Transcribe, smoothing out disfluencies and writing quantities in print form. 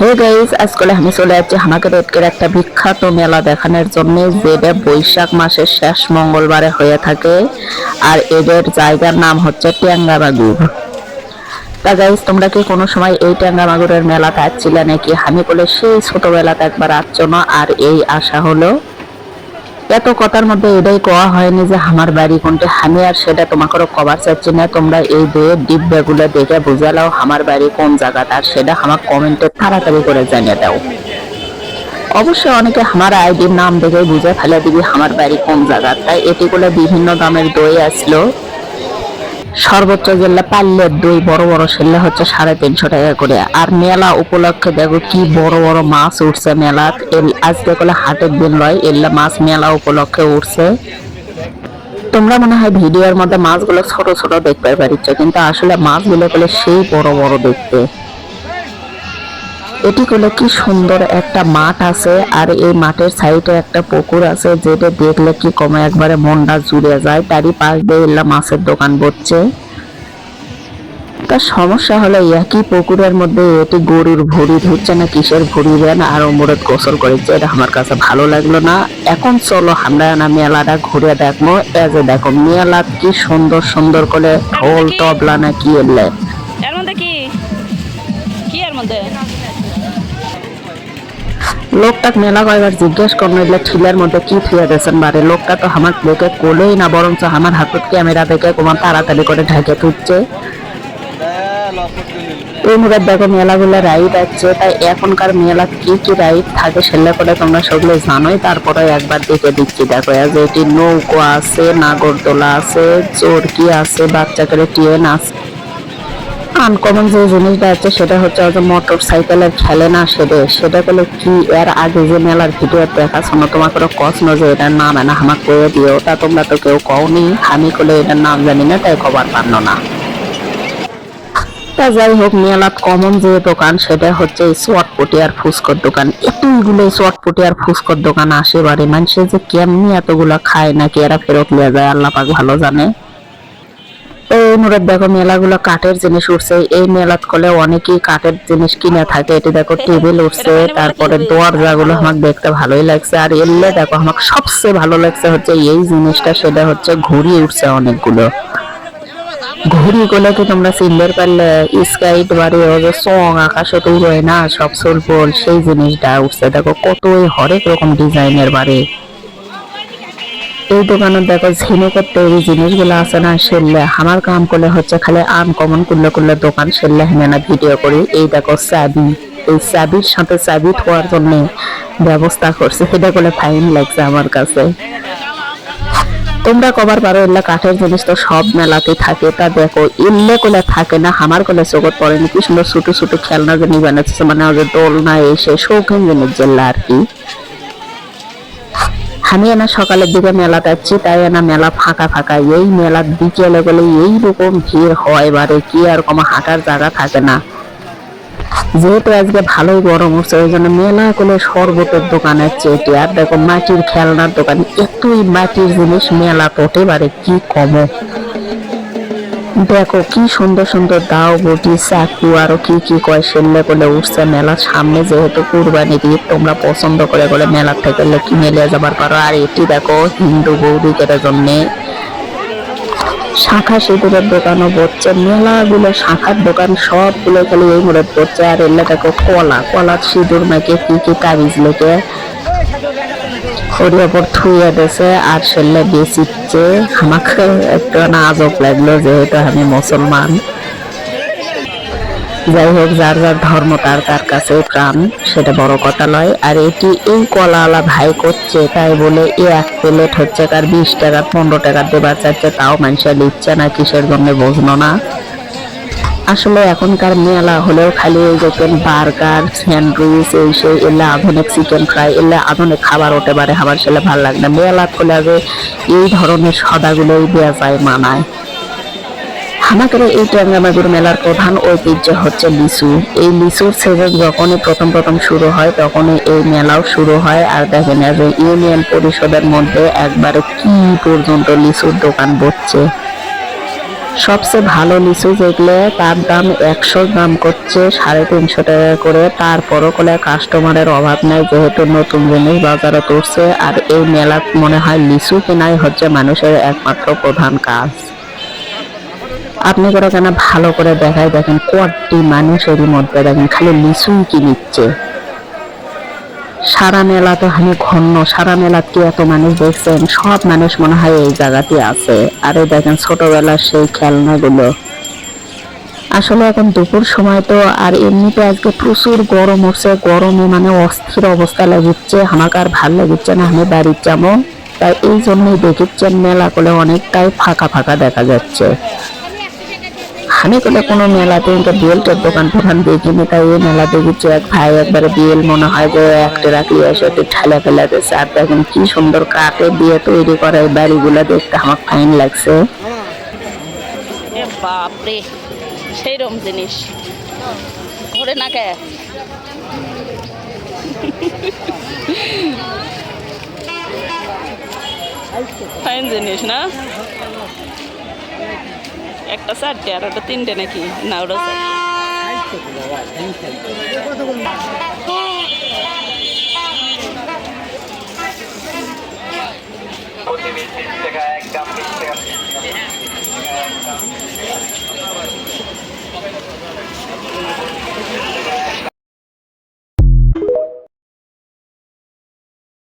Hey guys, আজকাল আমি চলে যাচ্ছি হামাকের একটা বিখ্যাত মেলা দেখানোর জন্য, যেটা বৈশাখ মাসের শেষ মঙ্গলবারে হয়ে থাকে। আর এদের জায়গার নাম হচ্ছে টেঙ্গামাগুর। তা গাইস, তোমরা কি কোনো সময় এই টেঙ্গামাগুরের মেলাতে আসছিলে নাকি? আমি বলে সেই ছোটবেলাতে একবার আসছো না, আর এই আশা হলো। এত কথার মধ্যে এটাই কোয়া হয়নি যে আমার বাড়ি কোনটা, আমি আর সেটা তোমাকে কবার চাচ্ছি না। তোমরা এই দুয়ে ডিব্বাগুলো দেখে বুঝে লাও আমার বাড়ি কোন জায়গাটা, আর সেটা আমার কমেন্টে তাড়াতাড়ি করে জানিয়ে দাও। অবশ্যই অনেকে আমার আইডির নাম দেখে বুঝে ফেলে দিবি আমার বাড়ি কোন জায়গা। তাই এটিগুলো বিভিন্ন দামের দই আসলো। সর্বোচ্চ জেলা পাল্লের দই বড় বড় সেলে হচ্ছে 350 টাকা করে। আর মেলা উপলক্ষে দেখো কি বড় বড় মাছ উঠছে মেলাত। আজকে বলে হাটের দিন লয়, এল্লা মাছ মেলা উপলক্ষে উঠছে। তোমরা মনে হয় ভিডিওর মধ্যে মাছগুলো ছোট ছোট দেখতে পারিচ্ছ, কিন্তু আসলে মাছগুলো বলে সেই বড় বড় দেখতে। এটি হলো কি সুন্দর একটা মাঠ আছে, আর এই মাঠের সাইডে একটা পুকুর আছে, যেটা দেখলে কি কমে একবারে মনটা জুড়ে যায়। তারই পাশ দিয়ে এলা মাছের দোকান বসছে। তার সমস্যা হলো একই পুকুরের মধ্যে এটি গরুর ভুড়ি ধুচ্ছে না কিসের ভুড়ি দেন, আর ওমরত গোসল করেছে। এটা আমার কাছে ভালো লাগলো না। এখন চলো আমরা না মেলাটা ঘুরে দেখবো। এই যে দেখো মেলা কি সুন্দর সুন্দর করে ঢোল তবলা না কি এলে এর মধ্যে কি কি এর মধ্যে লোকটাক মেলা কয়েকবার জিজ্ঞেস করলো ঠিলের মধ্যে কি থুয়ে দিয়েছেন বারে। লোকটা তো আমার লোকে কোলেই না, বরঞ্চ আমার হাতত ক্যামেরা দেখে তোমার তাড়াতাড়ি করে ঢেকে তুলছে। এই মুখে দেখো মেলাগুলো রাইড আছে। তাই এখনকার মেলা কি কি রাইড থাকে সেগুলো করে তোমরা সবগুলো জানোই, তারপরে একবার দেখে দিচ্ছি। দেখো যে এটি নৌকো আছে, নাগরদোলা আছে, চরকি আছে, বাচ্চা করে ট্রেন আছে। আনকমন যে জিনিসটা আছে সেটা হচ্ছে মোটর সাইকেলের খেলনা। সেটা করলে কি এর আগে যে মেলার ভিডিও দেখাচ্ছ না, তোমার কোনো কষ্ট যে এটার নাম এনা আমাকে কয়ে দিও। তা তোমরা তো কেউ কওনি, আমি করলে এটার নাম জানি না, তাই খবর পারল না। তা যাই হোক, মেলাত কমন যে দোকান সেটা হচ্ছে চটপটি আর ফুচকার দোকান। এতগুলো চটপটি আর ফুচকার দোকান আসে বাড়ি, মানুষের যে কেমনি এতগুলো খায় নাকি এরা ফেরত নিয়ে যায় আল্লাহ পাক ভালো জানে। এই মুরাদ দেখো মেলাগুলো কাঠের জিনিস উঠছে। এই মেলাত করলে অনেকেই কাঠের জিনিস কিনে থাকে। এটি দেখো টেবিল উঠছে, তারপরে দরজাগুলো আমার দেখতে ভালোই লাগছে। আর এলে দেখো আমার সবচেয়ে ভালো লাগছে হচ্ছে এই জিনিসটা, সেটা হচ্ছে ঘুড়ি উঠছে অনেকগুলো। ঘুড়ি গুলো কি তোমরা চিনতে পারলে? স্কাইট বাড়ি ও যে সং আকাশে তো উড়ে না সব সোলপোল, সেই জিনিসটা উঠছে। দেখো কত হরেক রকম ডিজাইনের বাড়ি। এই দোকানে দেখো ঝিনুকের তৈরি জিনিসগুলো আছে না, সেললে আমার কাম করলে হচ্ছে খালি আনকমন করলে করলে দোকান সেললে হেনে না ভিডিও করি। এই দেখো চাবি, এই চাবির সাথে চাবি থোয়ার জন্য ব্যবস্থা করছে, সেটা করলে ফাইন লাগছে আমার কাছে। তোমরা কবার পারো এগুলা কাঠের জিনিস তো সব মেলাতে থাকে। তা দেখো ইল্লে কোলে থাকে না, আমার কোলে চোখত পড়েনি কি সুন্দর ছোট ছোট খেলনা জিনিস বানাচ্ছে, মানে দোলনা এসে শৌখিন জিনিস যেগুলা আর কি। আমি এনা সকালের দিকে মেলা যাচ্ছি, তাই এনা মেলা ফাঁকা ফাঁকা। এই মেলার বিকেলে গেলে এইরকম ভিড় হয় এবারে কি আর কোনো হাঁটার জায়গা থাকে না। যেহেতু আজকে ভালোই গরম উঠছে, ওই জন্য মেলা গুলো শরবতের দোকান আছে এটি। আর দেখো মাটির খেলনার দোকান, এতই মাটির জিনিস মেলা তোটে পারে কি কমো। দেখো কি সুন্দর সুন্দর দাও বটি চাকু আরো কি কি কয় সেলে বলে উঠছে মেলার সামনে। যেহেতু কুরবানি ঈদ, তোমরা পছন্দ করে বলে মেলার থেকে কিনে নিয়ে যাবার পারো। আর এটি দেখো হিন্দু বৌদিদের জন্য শাখা সিঁদুরের দোকানও বসছে। মেলাগুলো শাখার দোকান সবগুলো খালি এই মুড়ে পড়ছে। আর এলে দেখো কলার সিঁদুর মেখে কি কি তাবিজ লেগে ওর ওপর থুয়ে দিয়েছে আর সেলে বেচিচ্ছে। আমাকে একটু না আজব লাগলো, যেহেতু আমি মুসলমান। যাই হোক, যার যার ধর্ম তার তার কাছে প্রাণ, সেটা বড় কথা নয়। আর এটি এই কলাওয়ালা ভাই করছে, তাই বলে এক প্লেট হচ্ছে তার 20 টাকা 15 টাকা দেবার চাচ্ছে, তাও মানুষের নিচ্ছে না কিসের জন্য বুঝলো না। আসলে এখনকার মেলা হলেও খালি ওই দেখেন বার্গার স্যান্ডউইচ এই সেই এলে আধুনিক চিকেন ফ্রাই এলে আধুনিক খাবার হতে পারে, আমার সেলে ভালো লাগে না। মেলা হলে যে এই ধরনের সদাগুলোই দেওয়া যায় মানায়। আমাদের এই টেঙ্গামাগুর মেলার প্রধান ঐতিহ্য হচ্ছে লিচু। এই লিচুর সিজন যখনই প্রথম শুরু হয় তখনই এই মেলাও শুরু হয়। আর দেখেন যে ইউনিয়ন পরিষদের মধ্যে একবারে কি পর্যন্ত লিচুর দোকান বসছে। সবচেয়ে ভালো লিচু যেগুলো তার দাম 100 দাম করছে 350 টাকা করে। তারপরও কোলে কাস্টমারের অভাব নাই, যেহেতু নতুন জিনিস বাজারে তুলছে। আর এই মেলা মনে হয় লিচু কেনাই হচ্ছে মানুষের একমাত্র প্রধান কাজ। আপনি করে কেন ভালো করে দেখায় দেখেন কটি মানুষেরই মধ্যে দেখেন খালি লিচুই কিনিচ্ছে। সারা মেলা তো আমি ঘন্য, সারা মেলা কি এত মানুষ দেখছেন? সব মানুষ মনে হয় এই জায়গাতে আছে। আর এই দেখেন ছোটবেলার সেই খেলনাগুলো। আসলে এখন দুপুর সময় তো, আর এমনিতে আজকে প্রচুর গরম হচ্ছে, গরমে মানে অস্থির অবস্থা লাগিচ্ছে। আমাকে আর ভাল লাগিচ্ছে না, আমি বাড়ির যাবো। তাই এই জন্যই দেখেছেন মেলা করে অনেকটাই ফাঁকা ফাঁকা দেখা যাচ্ছে। আমি কোলে কোনো মেলাতে বেল্টের দোকান টোকান দেখিনি, তাই এই মেলা দেখেছি। এক ভাই একবারে বিয়েল মনে হয় যে একটা রাখলে এসে ঠেলা ফেলা দিচ্ছে। আর দেখেন কি সুন্দর কাঠে দিয়ে তৈরি করে এই বাড়িগুলো, দেখতে আমার ফাইন লাগছে। এ বাপরে, সেই রকম জিনিস ঘরে না কে ফাইন জিনিস না। একটা 4টে আর ওটা 3টে নাকি? না ওটা 4টে।